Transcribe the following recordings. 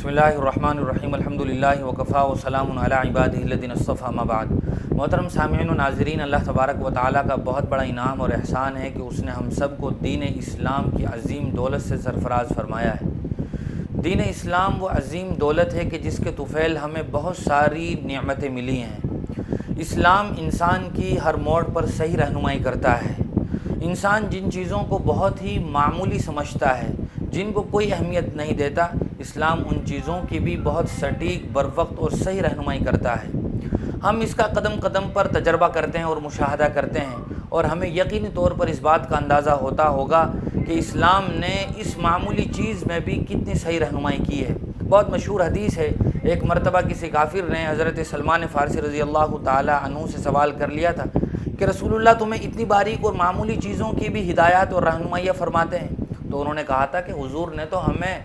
بسم اللہ الرحمن الرحیم الحمدللہ وکفا وسلام علی عبادہ الذین اصطفی اما بعد۔ محترم سامعین و ناظرین، اللہ تبارک و تعالیٰ کا بہت بڑا انعام اور احسان ہے کہ اس نے ہم سب کو دین اسلام کی عظیم دولت سے سرفراز فرمایا ہے۔ دین اسلام وہ عظیم دولت ہے کہ جس کے طفیل ہمیں بہت ساری نعمتیں ملی ہیں۔ اسلام انسان کی ہر موڑ پر صحیح رہنمائی کرتا ہے۔ انسان جن چیزوں کو بہت ہی معمولی سمجھتا ہے، جن کو کوئی اہمیت نہیں دیتا، اسلام ان چیزوں کی بھی بہت سٹیک، بروقت اور صحیح رہنمائی کرتا ہے۔ ہم اس کا قدم قدم پر تجربہ کرتے ہیں اور مشاہدہ کرتے ہیں، اور ہمیں یقینی طور پر اس بات کا اندازہ ہوتا ہوگا کہ اسلام نے اس معمولی چیز میں بھی کتنی صحیح رہنمائی کی ہے۔ بہت مشہور حدیث ہے، ایک مرتبہ کسی کافر نے حضرت سلمان فارسی رضی اللہ تعالی عنہ سے سوال کر لیا تھا کہ رسول اللہ تمہیں اتنی باریک اور معمولی چیزوں کی بھی ہدایات اور رہنمائیاں فرماتے ہیں؟ تو انہوں نے کہا تھا کہ حضور نے تو ہمیں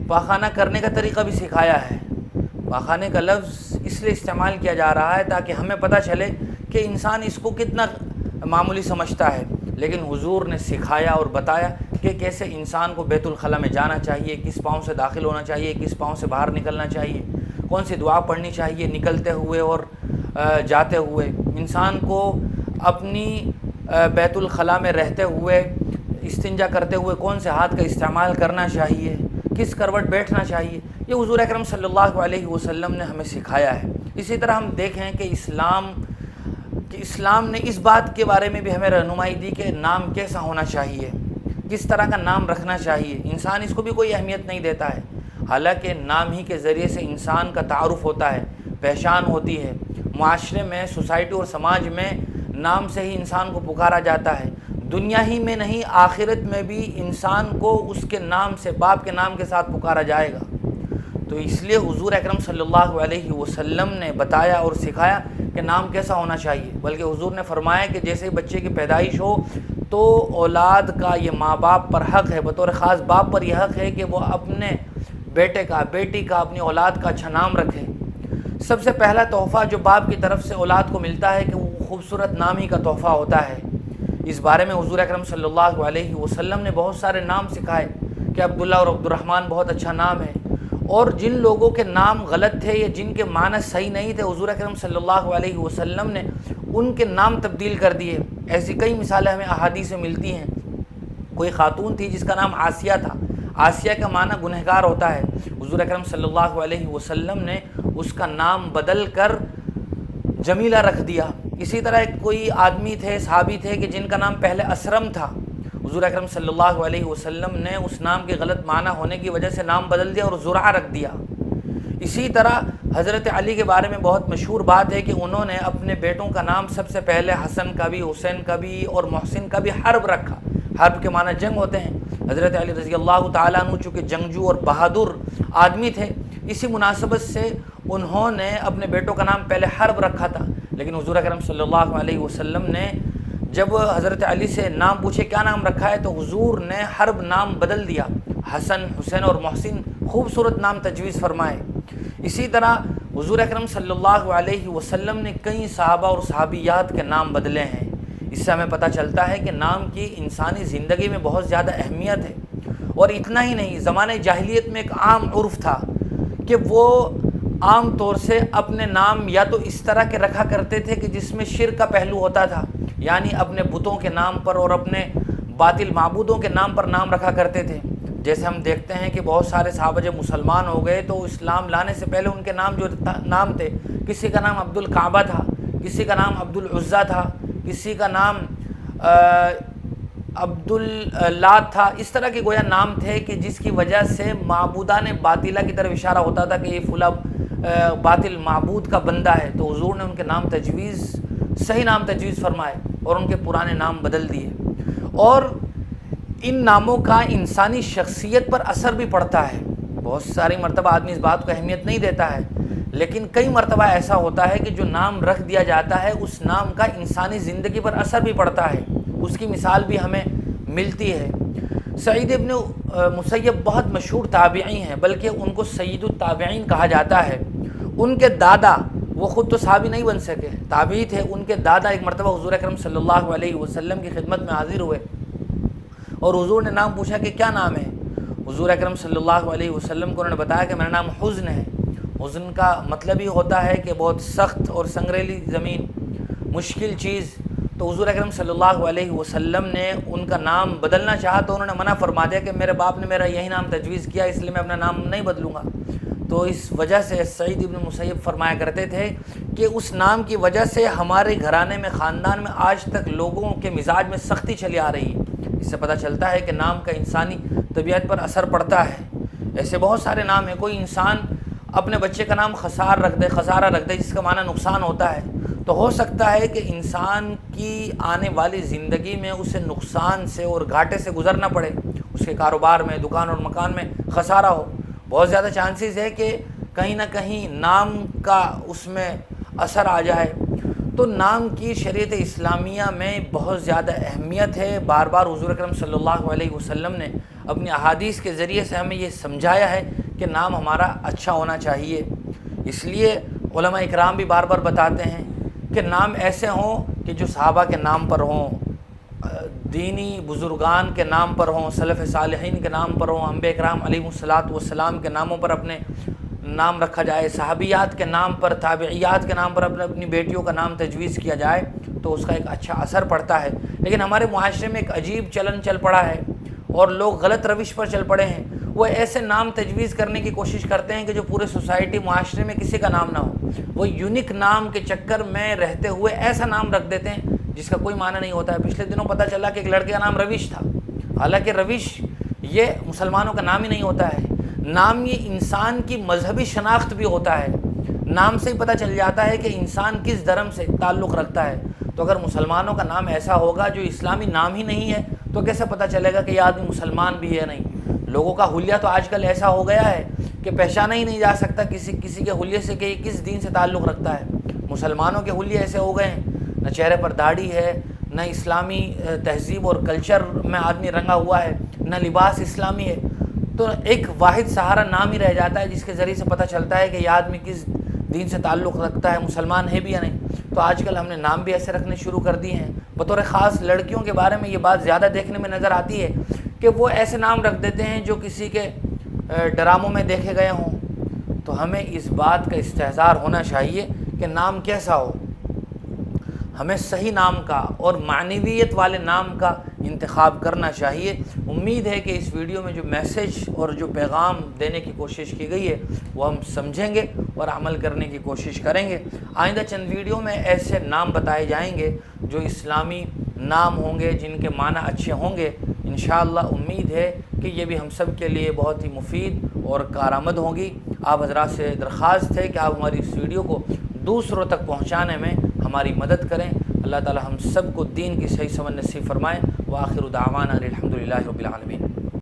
پاخانہ کرنے کا طریقہ بھی سکھایا ہے۔ پاخانے کا لفظ اس لیے استعمال کیا جا رہا ہے تاکہ ہمیں پتہ چلے کہ انسان اس کو کتنا معمولی سمجھتا ہے، لیکن حضور نے سکھایا اور بتایا کہ کیسے انسان کو بیت الخلاء میں جانا چاہیے، کس پاؤں سے داخل ہونا چاہیے، کس پاؤں سے باہر نکلنا چاہیے، کون سی دعا پڑھنی چاہیے نکلتے ہوئے اور جاتے ہوئے، انسان کو اپنی بیت الخلاء میں رہتے ہوئے استنجا کرتے ہوئے کون سے ہاتھ کا استعمال کرنا چاہیے، کس کروٹ بیٹھنا چاہیے، یہ حضور اکرم صلی اللہ علیہ وسلم نے ہمیں سکھایا ہے۔ اسی طرح ہم دیکھیں کہ اسلام نے اس بات کے بارے میں بھی ہمیں رہنمائی دی کہ نام کیسا ہونا چاہیے، کس طرح کا نام رکھنا چاہیے۔ انسان اس کو بھی کوئی اہمیت نہیں دیتا ہے، حالانکہ نام ہی کے ذریعے سے انسان کا تعارف ہوتا ہے، پہچان ہوتی ہے۔ معاشرے میں، سوسائٹی اور سماج میں نام سے ہی انسان کو پکارا جاتا ہے۔ دنیا ہی میں نہیں، آخرت میں بھی انسان کو اس کے نام سے، باپ کے نام کے ساتھ پکارا جائے گا۔ تو اس لیے حضور اکرم صلی اللہ علیہ وسلم نے بتایا اور سکھایا کہ نام کیسا ہونا چاہیے، بلکہ حضور نے فرمایا کہ جیسے ہی بچے کی پیدائش ہو تو اولاد کا یہ ماں باپ پر حق ہے، بطور خاص باپ پر یہ حق ہے کہ وہ اپنے بیٹے کا، بیٹی کا، اپنی اولاد کا اچھا نام رکھے۔ سب سے پہلا تحفہ جو باپ کی طرف سے اولاد کو ملتا ہے کہ وہ خوبصورت نام ہی کا تحفہ ہوتا ہے۔ اس بارے میں حضور اکرم صلی اللہ علیہ وسلم نے بہت سارے نام سکھائے کہ عبداللہ اور عبد الرحمن بہت اچھا نام ہے، اور جن لوگوں کے نام غلط تھے یا جن کے معنی صحیح نہیں تھے، حضور اکرم صلی اللہ علیہ وسلم نے ان کے نام تبدیل کر دیے۔ ایسی کئی مثالیں ہمیں احادیث میں ملتی ہیں۔ کوئی خاتون تھی جس کا نام آسیہ تھا، آسیہ کا معنی گنہگار ہوتا ہے، حضور اکرم صلی اللہ علیہ وسلم نے اس کا نام بدل کر جمیلہ رکھ دیا۔ اسی طرح کوئی آدمی تھے، صحابی تھے کہ جن کا نام پہلے اسرم تھا، حضور اکرم صلی اللہ علیہ وسلم نے اس نام کے غلط معنی ہونے کی وجہ سے نام بدل دیا اور زرعہ رکھ دیا۔ اسی طرح حضرت علی کے بارے میں بہت مشہور بات ہے کہ انہوں نے اپنے بیٹوں کا نام سب سے پہلے حسن کا بھی، حسین کا بھی اور محسن کا بھی حرب رکھا۔ حرب کے معنی جنگ ہوتے ہیں۔ حضرت علی رضی اللہ تعالیٰ عنہ چونکہ جنگجو اور بہادر آدمی تھے، اسی مناسبت سے انہوں نے اپنے بیٹوں کا نام پہلے حرب رکھا تھا، لیکن حضور اکرم صلی اللہ علیہ وسلم نے جب حضرت علی سے نام پوچھے کیا نام رکھا ہے تو حضور نے حرب نام بدل دیا، حسن، حسین اور محسن خوبصورت نام تجویز فرمائے۔ اسی طرح حضور اکرم صلی اللہ علیہ وسلم نے کئی صحابہ اور صحابیات کے نام بدلے ہیں۔ اس سے ہمیں پتہ چلتا ہے کہ نام کی انسانی زندگی میں بہت زیادہ اہمیت ہے۔ اور اتنا ہی نہیں، زمانہ جاہلیت میں ایک عام عرف تھا کہ وہ عام طور سے اپنے نام یا تو اس طرح کے رکھا کرتے تھے کہ جس میں شرک کا پہلو ہوتا تھا، یعنی اپنے بتوں کے نام پر اور اپنے باطل معبودوں کے نام پر نام رکھا کرتے تھے۔ جیسے ہم دیکھتے ہیں کہ بہت سارے صحابہ جب مسلمان ہو گئے تو اسلام لانے سے پہلے ان کے نام جو نام تھے، کسی کا نام عبد الکعبہ تھا، کسی کا نام عبد العزیٰ تھا، کسی کا نام عبد اللات تھا۔ اس طرح کے گویا نام تھے کہ جس کی وجہ سے معبودان باطلہ کی طرف اشارہ ہوتا تھا کہ یہ فلاں باطل معبود کا بندہ ہے۔ تو حضور نے ان کے نام صحیح نام تجویز فرمائے اور ان کے پرانے نام بدل دیے۔ اور ان ناموں کا انسانی شخصیت پر اثر بھی پڑتا ہے۔ بہت ساری مرتبہ آدمی اس بات کو اہمیت نہیں دیتا ہے، لیکن کئی مرتبہ ایسا ہوتا ہے کہ جو نام رکھ دیا جاتا ہے اس نام کا انسانی زندگی پر اثر بھی پڑتا ہے۔ اس کی مثال بھی ہمیں ملتی ہے۔ سعید ابن مسیب بہت مشہور تابعی ہیں، بلکہ ان کو سید التابعین کہا جاتا ہے۔ ان کے دادا، وہ خود تو صحابی نہیں بن سکے، تابعی تھے، ان کے دادا ایک مرتبہ حضور اکرم صلی اللہ علیہ وسلم کی خدمت میں حاضر ہوئے اور حضور نے نام پوچھا کہ کیا نام ہے؟ حضور اکرم صلی اللہ علیہ وسلم کو انہوں نے بتایا کہ میرا نام حزن ہے۔ حزن کا مطلب ہی ہوتا ہے کہ بہت سخت اور سنگریلی زمین، مشکل چیز۔ تو حضور اکرم صلی اللہ علیہ وسلم نے ان کا نام بدلنا چاہا تو انہوں نے منع فرما دیا کہ میرے باپ نے میرا یہی نام تجویز کیا، اس لیے میں اپنا نام نہیں بدلوں گا۔ تو اس وجہ سے سعید ابن مسیب فرمایا کرتے تھے کہ اس نام کی وجہ سے ہمارے گھرانے میں، خاندان میں آج تک لوگوں کے مزاج میں سختی چلی آ رہی ہے۔ اس سے پتہ چلتا ہے کہ نام کا انسانی طبیعت پر اثر پڑتا ہے۔ ایسے بہت سارے نام ہیں۔ کوئی انسان اپنے بچے کا نام خسارہ رکھ دے جس کا معنی نقصان ہوتا ہے، تو ہو سکتا ہے کہ انسان کی آنے والی زندگی میں اسے نقصان سے اور گھاٹے سے گزرنا پڑے، اس کے کاروبار میں، دکان اور مکان میں خسارہ ہو۔ بہت زیادہ چانسز ہے کہ کہیں نہ کہیں نام کا اس میں اثر آ جائے۔ تو نام کی شریعت اسلامیہ میں بہت زیادہ اہمیت ہے۔ بار بار حضور اکرم صلی اللہ علیہ وسلم نے اپنی احادیث کے ذریعے سے ہمیں یہ سمجھایا ہے کہ نام ہمارا اچھا ہونا چاہیے۔ اس لیے علماء اکرام بھی بار بار بتاتے ہیں کہ نام ایسے ہوں کہ جو صحابہ کے نام پر ہوں، دینی بزرگان کے نام پر ہوں، سلف صالحین کے نام پر ہوں، انبیاء کرام علیہم الصلاۃ والسلام کے ناموں پر اپنے نام رکھا جائے، صحابیات کے نام پر، تابعیات کے نام پر اپنی بیٹیوں کا نام تجویز کیا جائے تو اس کا ایک اچھا اثر پڑتا ہے۔ لیکن ہمارے معاشرے میں ایک عجیب چلن چل پڑا ہے اور لوگ غلط روش پر چل پڑے ہیں۔ وہ ایسے نام تجویز کرنے کی کوشش کرتے ہیں کہ جو پورے سوسائٹی معاشرے میں کسی کا نام نہ ہو۔ وہ یونیک نام کے چکر میں رہتے ہوئے ایسا نام رکھ دیتے ہیں جس کا کوئی معنی نہیں ہوتا ہے۔ پچھلے دنوں پتہ چلا کہ ایک لڑکے کا نام روش تھا، حالانکہ روش یہ مسلمانوں کا نام ہی نہیں ہوتا ہے۔ نام یہ انسان کی مذہبی شناخت بھی ہوتا ہے۔ نام سے ہی پتہ چل جاتا ہے کہ انسان کس دھرم سے تعلق رکھتا ہے۔ تو اگر مسلمانوں کا نام ایسا ہوگا جو اسلامی نام ہی نہیں ہے تو کیسے پتہ چلے گا کہ یہ آدمی مسلمان بھی ہے نہیں؟ لوگوں کا حلیہ تو آج کل ایسا ہو گیا ہے کہ پہچانا ہی نہیں جا سکتا کسی کے حلیے سے کہ یہ کس دین سے تعلق رکھتا ہے۔ مسلمانوں کے حلیے ایسے ہو گئے ہیں، نہ چہرے پر داڑھی ہے، نہ اسلامی تہذیب اور کلچر میں آدمی رنگا ہوا ہے، نہ لباس اسلامی ہے۔ تو ایک واحد سہارا نام ہی رہ جاتا ہے جس کے ذریعے سے پتہ چلتا ہے کہ یہ آدمی کس دین سے تعلق رکھتا ہے، مسلمان ہے بھی یا نہیں۔ تو آج کل ہم نے نام بھی ایسے رکھنے شروع کر دیے ہیں۔ بطور خاص لڑکیوں کے بارے میں یہ بات زیادہ دیکھنے میں نظر آتی ہے کہ وہ ایسے نام رکھ دیتے ہیں جو کسی کے ڈراموں میں دیکھے گئے ہوں۔ تو ہمیں اس بات کا استحضار ہونا چاہیے کہ نام کیسا ہو، ہمیں صحیح نام کا اور معنویت والے نام کا انتخاب کرنا چاہیے۔ امید ہے کہ اس ویڈیو میں جو میسج اور جو پیغام دینے کی کوشش کی گئی ہے وہ ہم سمجھیں گے اور عمل کرنے کی کوشش کریں گے۔ آئندہ چند ویڈیو میں ایسے نام بتائے جائیں گے جو اسلامی نام ہوں گے، جن کے معنی اچھے ہوں گے۔ انشاءاللہ امید ہے کہ یہ بھی ہم سب کے لیے بہت ہی مفید اور کارآمد ہوگی۔ آپ حضرات سے درخواست ہے کہ آپ ہماری اس ویڈیو کو دوسروں تک پہنچانے میں ہماری مدد کریں۔ اللہ تعالی ہم سب کو دین کی صحیح سمجھ نصیب فرمائے۔ وآخر دعوانا الحمدللہ رب العالمین۔